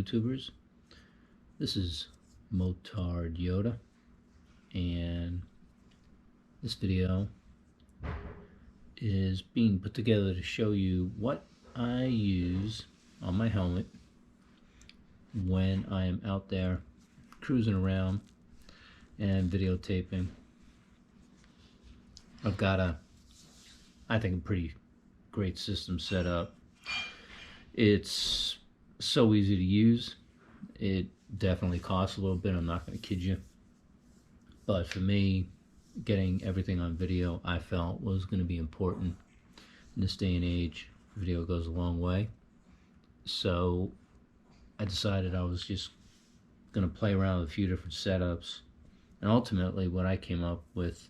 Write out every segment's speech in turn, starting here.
YouTubers. This is MOTARDYODA, and this video is being put together to show you what I use on my helmet when I am out there cruising around and videotaping. I've got I think, a pretty great system set up. It's so easy to use. It definitely costs a little bit, I'm not going to kid you. But for me, getting everything on video I felt was going to be important. In this day and age, video goes a long way. So I decided I was just going to play around with a few different setups. And ultimately what I came up with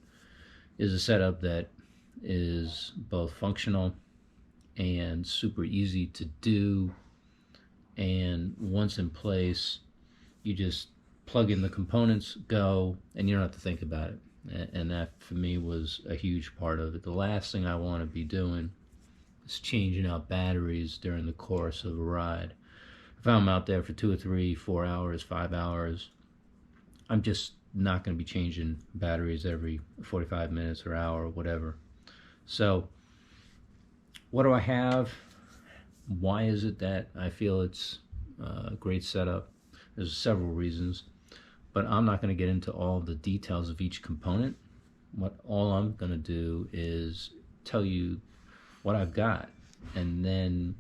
is a setup that is both functional and super easy to do, and once in place you just plug in the components, go, and you don't have to think about it. And that for me was a huge part of it. The last thing I want to be doing is changing out batteries during the course of a ride. If I'm out there for 2 or 3, 4 hours, 5 hours, I'm just not going to be changing batteries every 45 minutes or hour or whatever. So what do I have? Why is it that I feel it's a great setup? There's several reasons, but I'm not going to get into all the details of each component. All I'm going to do is tell you what I've got, and then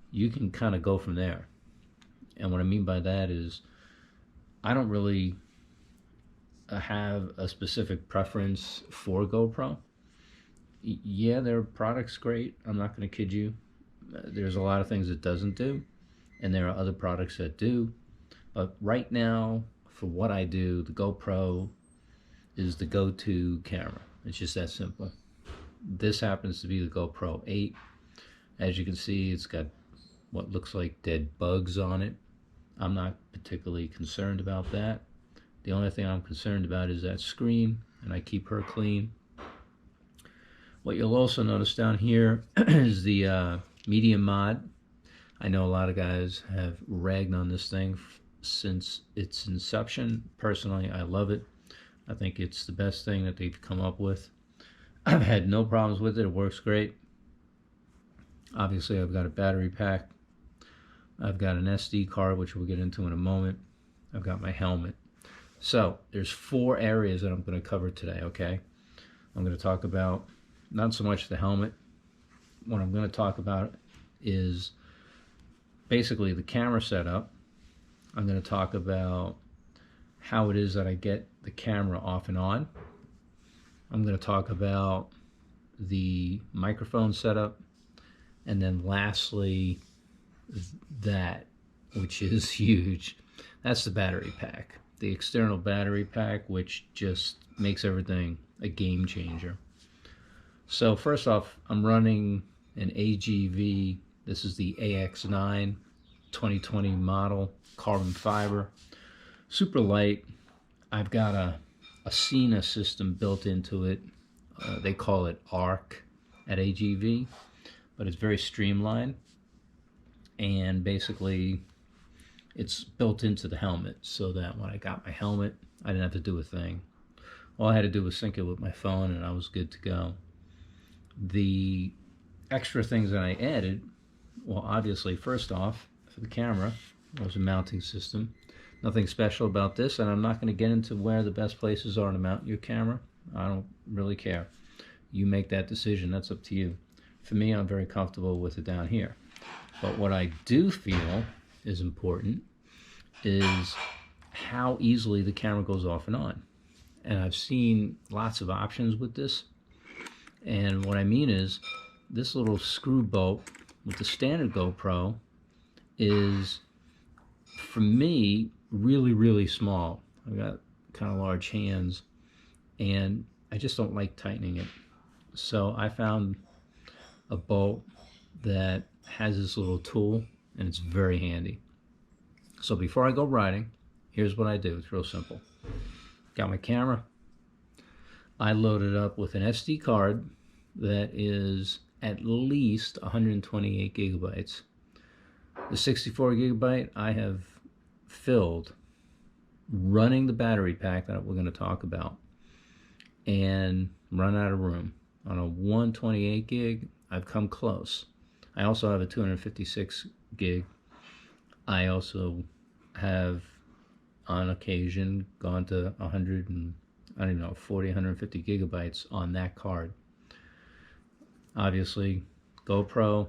you can kind of go from there. And what I mean by that is I don't really have a specific preference for GoPro. Yeah, their product's great, I'm not going to kid you. There's a lot of things it doesn't do, and there are other products that do. But right now, for what I do, the GoPro is the go-to camera. It's just that simple. This happens to be the GoPro 8. As you can see, it's got what looks like dead bugs on it. I'm not particularly concerned about that. The only thing I'm concerned about is that screen, and I keep her clean. What you'll also notice down here is the medium mod. I know a lot of guys have ragged on this thing since its inception. Personally, I love it. I think it's the best thing that they've come up with. I've had no problems with it. It works great. Obviously, I've got a battery pack. I've got an SD card, which we'll get into in a moment. I've got my helmet. So there's 4 areas that I'm going to cover today, okay? I'm going to talk about not so much the helmet. What I'm going to talk about is basically the camera setup. I'm going to talk about how it is that I get the camera off and on. I'm going to talk about the microphone setup. And then lastly, that, which is huge, that's the battery pack. The external battery pack, which just makes everything a game changer. So first off, I'm running an AGV, this is the AX9 2020 model, carbon fiber, super light. I've got a Cena system built into it. They call it ARC at AGV, but it's very streamlined, and basically it's built into the helmet so that when I got my helmet, I didn't have to do a thing. All I had to do was sync it with my phone and I was good to go. The extra things that I added, well, obviously, first off, for the camera, was a mounting system. Nothing special about this, and I'm not going to get into where the best places are to mount your camera. I don't really care. You make that decision. That's up to you. For me, I'm very comfortable with it down here. But what I do feel is important is how easily the camera goes off and on. And I've seen lots of options with this. And what I mean is, this little screw bolt with the standard GoPro is, for me, really, really small. I've got kind of large hands, and I just don't like tightening it. So I found a bolt that has this little tool, and it's very handy. So before I go riding, here's what I do. It's real simple. Got my camera. I load it up with an SD card that is at least 128 gigabytes. The 64 gigabyte I have filled running the battery pack that we're going to talk about and run out of room. On a 128 gig, I've come close. I also have a 256 gig. I also have on occasion gone to 100 and I don't even know, 40, 150 gigabytes on that card. Obviously, GoPro,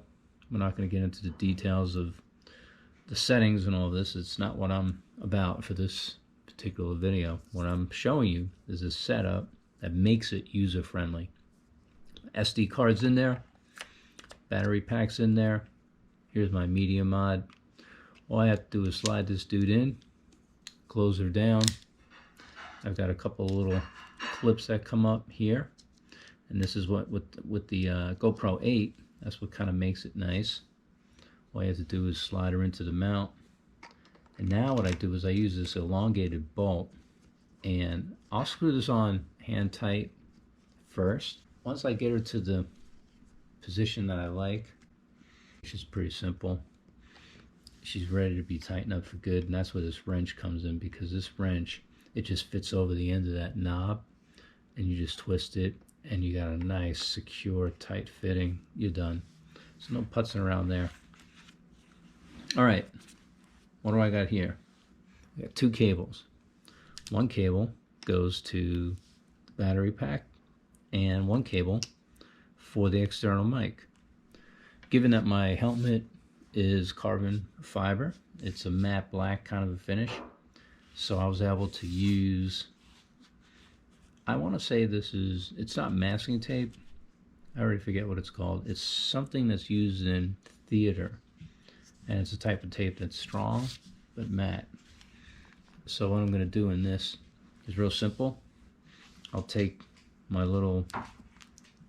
we're not going to get into the details of the settings and all this. It's not what I'm about for this particular video. What I'm showing you is a setup that makes it user-friendly. SD cards in there, battery packs in there. Here's my media mod. All I have to do is slide this dude in, close her down. I've got a couple of little clips that come up here, and this is what with the GoPro 8, that's what kind of makes it nice. All you have to do is slide her into the mount, and now what I do is I use this elongated bolt, and I'll screw this on hand tight first. Once I get her to the position that I like, which is pretty simple, she's ready to be tightened up for good, and that's where this wrench comes in, because this wrench, it just fits over the end of that knob, and you just twist it, and you got a nice, secure, tight fitting. You're done. So no putzing around there. All right, what do I got here? I got two cables. One cable goes to the battery pack, and one cable for the external mic. Given that my helmet is carbon fiber, it's a matte black kind of a finish, so I was able to use, I want to say this is, it's not masking tape, I already forget what it's called. It's something that's used in theater, and it's a type of tape that's strong but matte. So what I'm going to do in this is real simple. I'll take my little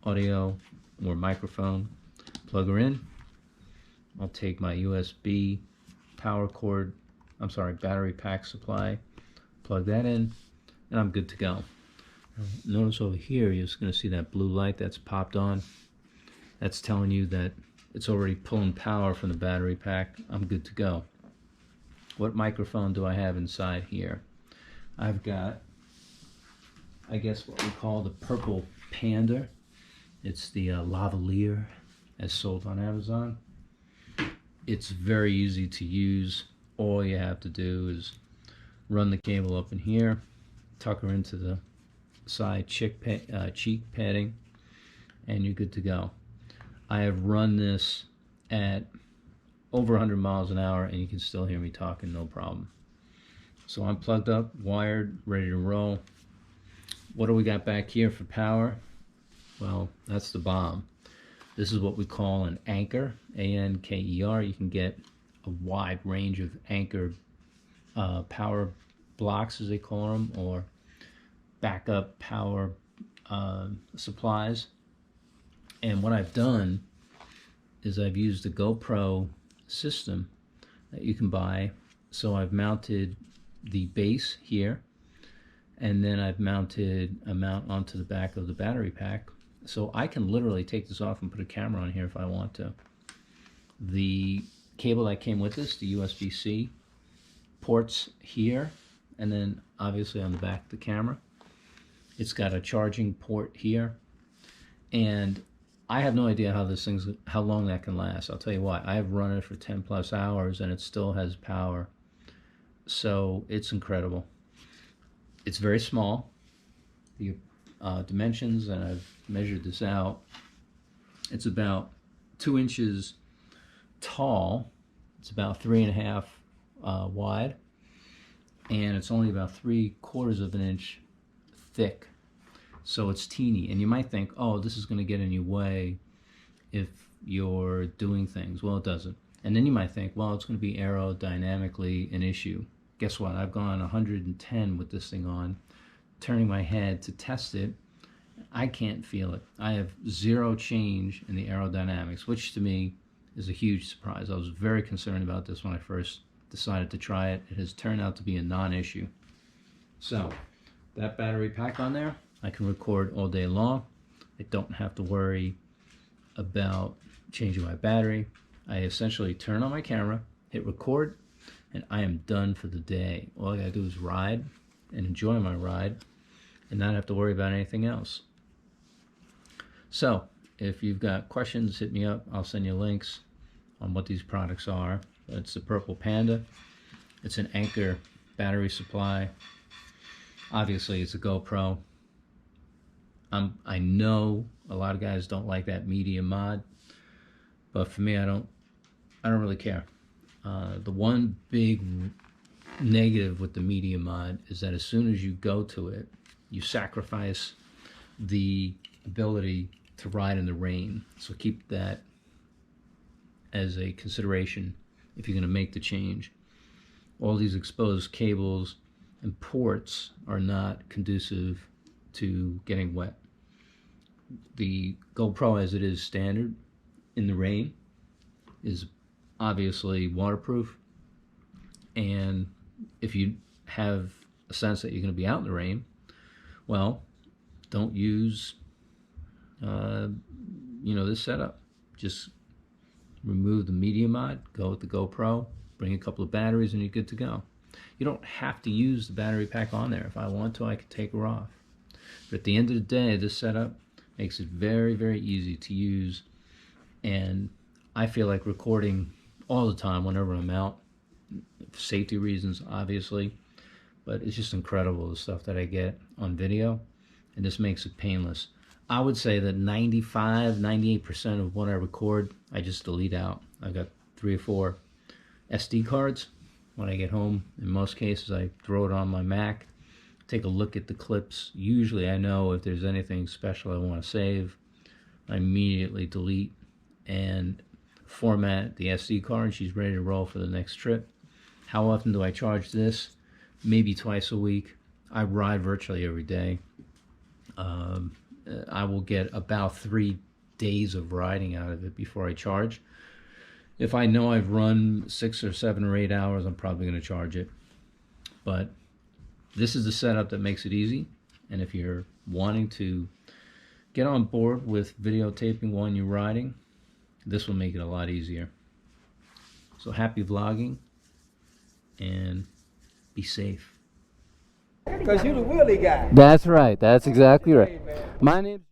audio or microphone, plug her in. I'll take my USB power cord, battery pack supply, plug that in, and I'm good to go. Notice over here, you're just going to see that blue light that's popped on. That's telling you that it's already pulling power from the battery pack. I'm good to go. What microphone do I have inside here? I've got, I guess what we call the purple Panda. It's the lavalier as sold on Amazon. It's very easy to use. All you have to do is run the cable up in here, tuck her into the side cheek padding, and you're good to go. I have run this at over 100 miles an hour, and you can still hear me talking, no problem. So I'm plugged up, wired, ready to roll. What do we got back here for power? Well, that's the bomb. This is what we call an Anker, A-N-K-E-R. You can get a wide range of Anker power blocks, as they call them, or backup power supplies. And what I've done is I've used the GoPro system that you can buy. So I've mounted the base here, and then I've mounted a mount onto the back of the battery pack. So I can literally take this off and put a camera on here if I want to. The cable that came with this, the USB-C ports here, and then obviously on the back of the camera. It's got a charging port here, and I have no idea how long that can last. I'll tell you what, I have run it for 10 plus hours and it still has power. So it's incredible. It's very small. The dimensions, and I've measured this out, it's about 2 inches tall. It's about 3.5 wide, and it's only about 3/4 of an inch thick. So it's teeny, and you might think, oh, this is going to get in your way if you're doing things. Well, it doesn't. And then you might think, well, it's going to be aerodynamically an issue. Guess what? I've gone 110 with this thing on, turning my head to test it. I can't feel it. I have zero change in the aerodynamics, which to me is a huge surprise. I was very concerned about this when I first decided to try it. It has turned out to be a non-issue. So that battery pack on there, I can record all day long. I don't have to worry about changing my battery. I essentially turn on my camera, hit record, and I am done for the day. All I gotta do is ride and enjoy my ride and not have to worry about anything else. So if you've got questions, hit me up. I'll send you links on what these products are. It's the Purple Panda. It's an Anker battery supply. Obviously it's a GoPro. I know a lot of guys don't like that media mod, but for me, I don't really care. The one big negative with the media mod is that as soon as you go to it, you sacrifice the ability to ride in the rain. So keep that as a consideration if you're going to make the change. All these exposed cables and ports are not conducive to getting wet. The GoPro, as it is standard in the rain, is obviously waterproof, and if you have a sense that you're going to be out in the rain, well, don't use this setup. Just remove the media mod, go with the GoPro, bring a couple of batteries, and you're good to go. You don't have to use the battery pack on there. If I want to, I could take her off. But at the end of the day, this setup makes it very, very easy to use, and I feel like recording all the time whenever I'm out, for safety reasons, obviously, but it's just incredible the stuff that I get on video, and this makes it painless. I would say that 98% of what I record, I just delete out. I've got 3 or 4 SD cards. When I get home, in most cases, I throw it on my Mac, take a look at the clips. Usually I know if there's anything special I want to save, I immediately delete and format the SD card. She's ready to roll for the next trip. How often do I charge this? Maybe twice a week. I ride virtually every day. I will get about 3 days of riding out of it before I charge. If I know I've run 6 or 7 or 8 hours, I'm probably going to charge it. But this is the setup that makes it easy. And if you're wanting to get on board with videotaping while you're riding, this will make it a lot easier. So happy vlogging, and be safe. Because you're the wheelie guy. That's right. That's exactly right. My name